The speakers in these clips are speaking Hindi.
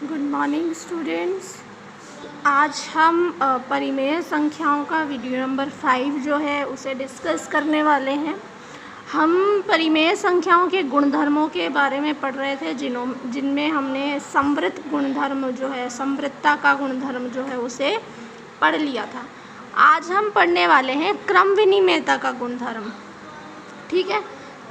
Good morning students. आज हम परिमेय संख्याओं का वीडियो नंबर 5 जो है उसे डिस्कस करने वाले हैं। हम परिमेय संख्याओं के गुणधर्मों के बारे में पढ़ रहे थे जिनमें हमने संवृत गुणधर्म जो है, संवृतता का गुणधर्म जो है उसे पढ़ लिया था। आज हम पढ़ने वाले हैं क्रम विनिमेयता का गुणधर्म। ठीक है,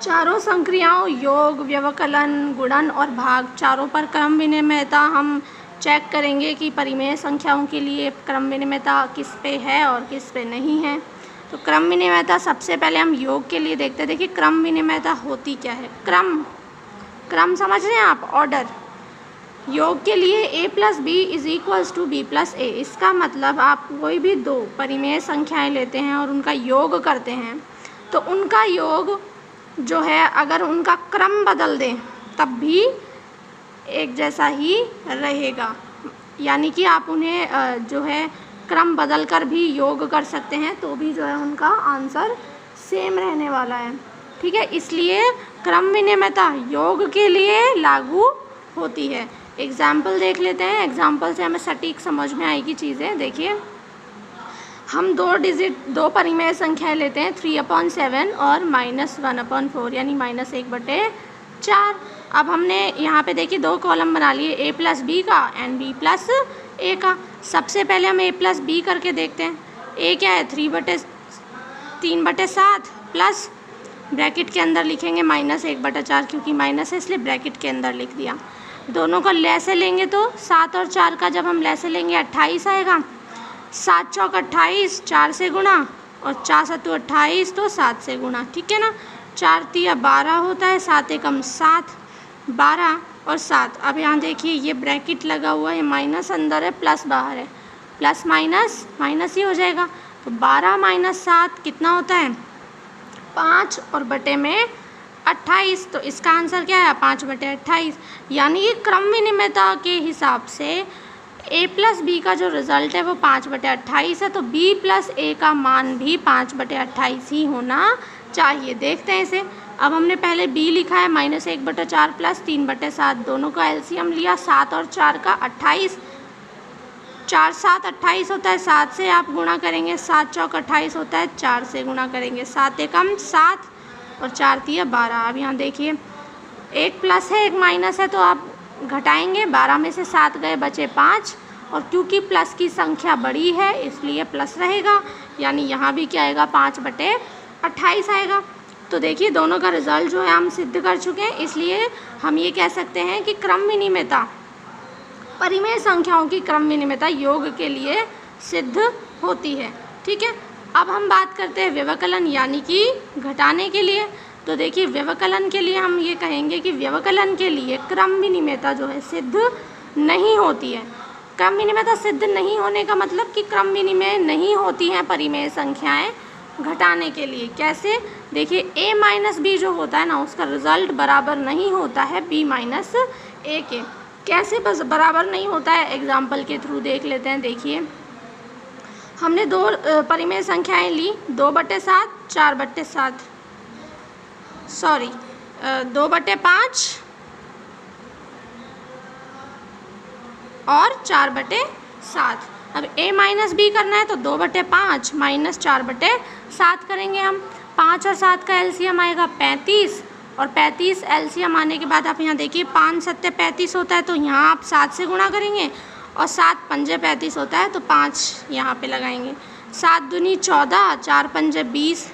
चारों संक्रियाओं योग, व्यवकलन, गुणन और भाग चारों पर क्रम विनिमेयता हम चेक करेंगे कि परिमेय संख्याओं के लिए क्रम विनिमेयता किस पे है और किस पे नहीं है। तो क्रम विनिमेयता सबसे पहले हम योग के लिए देखते हैं। देखिए क्रम विनिमेयता होती क्या है। क्रम समझ रहे हैं आप, ऑर्डर। योग के लिए a+b = b+a। इसका मतलब आप कोई भी दो परिमेय संख्याएं लेते हैं और उनका योग करते हैं तो उनका योग जो है अगर उनका क्रम बदल दें तब भी एक जैसा ही रहेगा। यानी कि आप उन्हें जो है क्रम बदल कर भी योग कर सकते हैं तो भी जो है उनका आंसर सेम रहने वाला है। ठीक है, इसलिए क्रम विनिमेयता योग के लिए लागू होती है। एग्जाम्पल देख लेते हैं, एग्जाम्पल से हमें सटीक समझ में आएगी चीज़ें। देखिए हम दो परिमेय संख्याएं लेते हैं 3/7 और -1/4 यानी -1/4। अब हमने यहाँ पे देखिए दो कॉलम बना लिए, a+b का एंड b+a का। सबसे पहले हम a+b करके देखते हैं। a क्या है 3/7 प्लस ब्रैकेट के अंदर लिखेंगे -1/4 क्योंकि माइनस है इसलिए ब्रैकेट के अंदर लिख दिया। दोनों को लैसे लेंगे तो 7 और 4 का जब हम लैसे लेंगे 28 आएगा। 7 चौक 28, 4 से गुणा और 4 सत्तू 28 तो 7 से गुणा। ठीक है ना, 4 तिया 12 होता है, 7 एकम 7, 12 और 7। अब यहाँ देखिए ये ब्रैकेट लगा हुआ है, माइनस अंदर है प्लस बाहर है, प्लस माइनस माइनस ही हो जाएगा। तो 12 - 7 कितना होता है 5 और बटे में 28। तो इसका आंसर क्या है 5/28। यानी कि क्रम विनिमेयता के हिसाब से a+b का जो रिज़ल्ट है वो 5/28 है तो b+a का मान भी 5/28 ही होना चाहिए। देखते हैं इसे। अब हमने पहले b लिखा है -1/4 प्लस 3/7, दोनों का एलसीएम लिया 7 और 4 का 28। 4 7 28 होता है, 7 से आप गुणा करेंगे, 7 चौक 28 होता है, 4 से गुणा करेंगे, 7 एकम 7 और 4 तिया 12। अब यहाँ देखिए एक प्लस है एक माइनस है तो आप घटाएंगे, 12 में से 7 गए बचे 5 और क्योंकि प्लस की संख्या बड़ी है इसलिए प्लस रहेगा। यानी यहाँ भी क्या आएगा 5/28 आएगा। तो देखिए दोनों का रिजल्ट जो है हम सिद्ध कर चुके हैं, इसलिए हम ये कह सकते हैं कि क्रम विनिमेयता, परिमेय संख्याओं की क्रम विनिमेयता योग के लिए सिद्ध होती है। ठीक है, अब हम बात करते हैं व्यवकलन यानी कि घटाने के लिए। तो देखिए व्यवकलन के लिए हम ये कहेंगे कि व्यवकलन के लिए क्रम विनिमेयता जो है सिद्ध नहीं होती है। क्रम विनिमेयता सिद्ध नहीं होने का मतलब कि क्रम विनिमेय नहीं होती हैं परिमेय संख्याएं घटाने के लिए। कैसे, देखिए a-b जो होता है ना उसका रिजल्ट बराबर नहीं होता है b-a के। कैसे बस बराबर नहीं होता है, एग्जाम्पल के थ्रू देख लेते हैं। देखिए हमने दो परिमेय संख्याएं ली 2/7, 4/7, सॉरी 2/5 और 4/7। अब a-b करना है तो 2/5 - 4/7 करेंगे हम। 5 और 7 का एलसीएम आएगा 35 और 35 एलसीएम आने के बाद आप यहाँ देखिए 5 7 35 होता है तो यहाँ आप 7 से गुणा करेंगे और 7 पंजे 35 होता है तो 5 यहाँ पे लगाएंगे। 7 दूनी 14, 4 पंजे 20,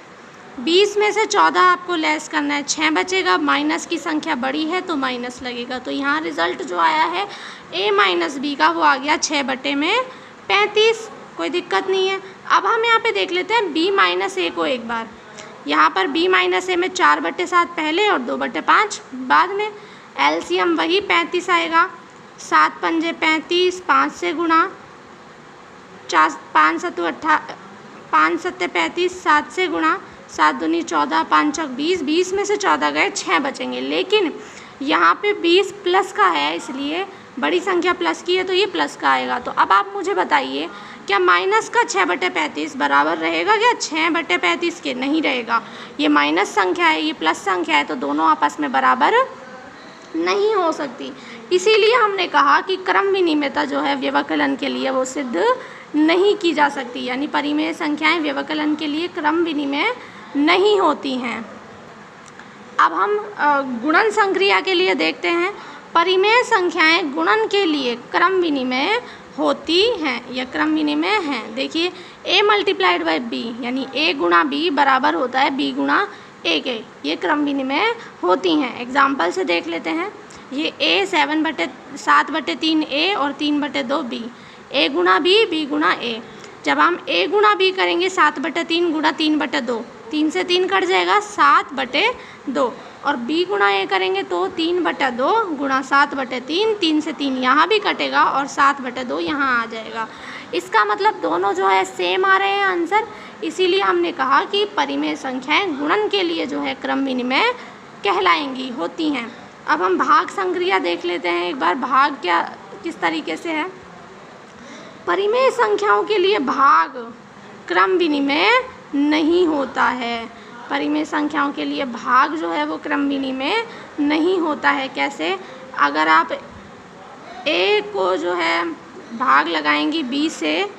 20 में से 14 आपको लेस करना है, 6 बचेगा। माइनस की संख्या बड़ी है तो माइनस लगेगा। तो यहाँ रिज़ल्ट जो आया है a-b का वो आ गया 6/35। कोई दिक्कत नहीं है। अब हम यहाँ पे देख लेते हैं b-a को एक बार। यहाँ पर b-a में 4/7 पहले और 2/5 बाद में। एलसीएम वही 35 आएगा। 7 पंजे 35, 5 से गुणा, 5 सत्ते 35, 7 से गुणा, 7 दूनी 14, 5 चौक 20, 20 में से 14 गए 6 बचेंगे। लेकिन यहाँ पे 20 प्लस का है इसलिए बड़ी संख्या प्लस की है तो ये प्लस का आएगा। तो अब आप मुझे बताइए क्या माइनस का 6/35 बराबर रहेगा क्या 6/35 के? नहीं रहेगा। ये माइनस संख्या है, ये प्लस संख्या है तो दोनों आपस में बराबर नहीं हो सकती। इसीलिए हमने कहा कि क्रम विनिमेयता जो है व्यवकलन के लिए वो सिद्ध नहीं की जा सकती, यानी परिमेय संख्याएं व्यवकलन के लिए क्रम विनिमेय नहीं होती हैं। अब हम गुणन संक्रिया के लिए देखते हैं। परिमेय संख्याएं गुणन के लिए क्रम विनिमेय होती हैं या क्रम विनिमेय हैं। देखिए a मल्टीप्लाइड बाई बी यानी a गुणा b बराबर होता है b गुणा a के, ये क्रम विनिमेय होती हैं। एग्जाम्पल से देख लेते हैं। ये a 7/3 a और 3/2 b, a गुणा b गुणा a। जब हम a गुणा b करेंगे 7/3 गुणा 3/2, 3 से 3 कट जाएगा 7/2, और b गुणा a करेंगे तो 3/2 गुणा 7/3, 3 से 3 यहाँ भी कटेगा और 7/2 यहाँ आ जाएगा। इसका मतलब दोनों जो है सेम आ रहे हैं आंसर, इसीलिए हमने कहा कि परिमेय संख्याएं गुणन के लिए जो है क्रम विनिमेय कहलाएंगी, होती हैं। अब हम भाग संक्रिया देख लेते हैं एक बार। भाग क्या किस तरीके से है। परिमेय संख्याओं के लिए भाग क्रम विनिमेय नहीं होता है। परिमेय संख्याओं के लिए भाग जो है वो क्रम विनिमेय नहीं होता है। कैसे? अगर आप a को जो है भाग लगाएंगी b से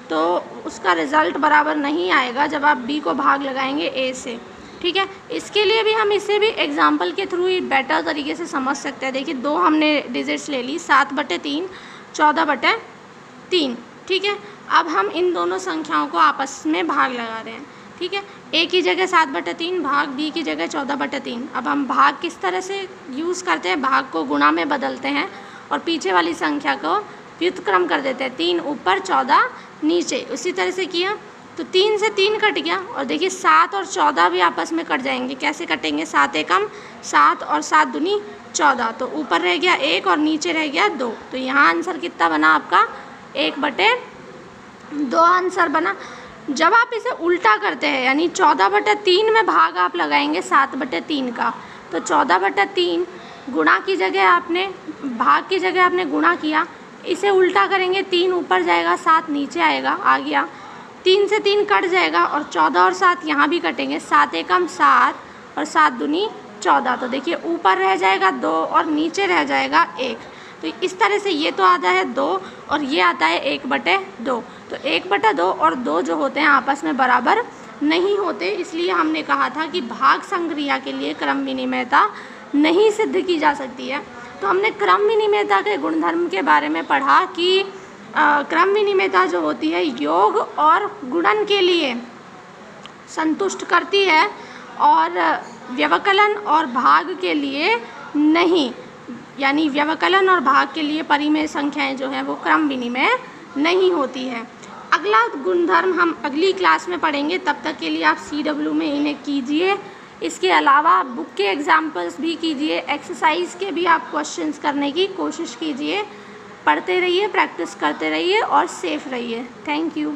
तो उसका रिज़ल्ट बराबर नहीं आएगा जब आप b को भाग लगाएंगे a से। ठीक है, इसके लिए भी हम इसे भी एग्जाम्पल के थ्रू ही बेटर तरीके से समझ सकते हैं। देखिए 2 हमने डिजिट्स ले ली, 7/3, 14/3। ठीक है, अब हम इन दोनों संख्याओं को आपस में भाग लगा रहे हैं। ठीक है, a की जगह 7/3 भाग b की जगह 14/3। अब हम भाग किस तरह से यूज़ करते हैं, भाग को गुणा में बदलते हैं और पीछे वाली संख्या को व्युत्क्रम कर देते हैं, 3 ऊपर 14 नीचे। उसी तरह से किया तो 3 से 3 कट गया, और देखिए 7 और 14 भी आपस में कट जाएंगे। कैसे कटेंगे? 7 एकम 7 और 7 दूनी 14, तो ऊपर रह गया 1 और नीचे रह गया 2। तो यहाँ आंसर कितना बना आपका? 1/2 आंसर बना। जब आप इसे उल्टा करते हैं यानी 14/3 में भाग आप लगाएंगे 7/3 का, तो 14/3 गुणा की जगह आपने भाग की जगह आपने गुणा किया, इसे उल्टा करेंगे 3 ऊपर जाएगा 7 नीचे आएगा, आ गया। 3 से 3 कट जाएगा और 14 और 7 यहाँ भी कटेंगे, 7 एकम 7 और 7 दूनी 14। तो देखिए ऊपर रह जाएगा 2 और नीचे रह जाएगा 1। तो इस तरह से ये तो आता है 2 और ये आता है 1/2। तो 1/2 और 2 जो होते हैं आपस में बराबर नहीं होते, इसलिए हमने कहा था कि भाग संक्रिया के लिए क्रम विनिमेयता नहीं सिद्ध की जा सकती है। तो हमने क्रम विनिमेयता के गुणधर्म के बारे में पढ़ा कि क्रम विनिमेयता जो होती है योग और गुणन के लिए संतुष्ट करती है और व्यवकलन और भाग के लिए नहीं, यानी व्यवकलन और भाग के लिए परिमेय संख्याएं जो हैं वो क्रम विनिमेय नहीं होती है। अगला गुणधर्म हम अगली क्लास में पढ़ेंगे, तब तक के लिए आप CW में इन्हें कीजिए। इसके अलावा बुक के एग्जाम्पल्स भी कीजिए, एक्सरसाइज के भी आप क्वेश्चंस करने की कोशिश कीजिए। पढ़ते रहिए, प्रैक्टिस करते रहिए और सेफ रहिए। Thank you.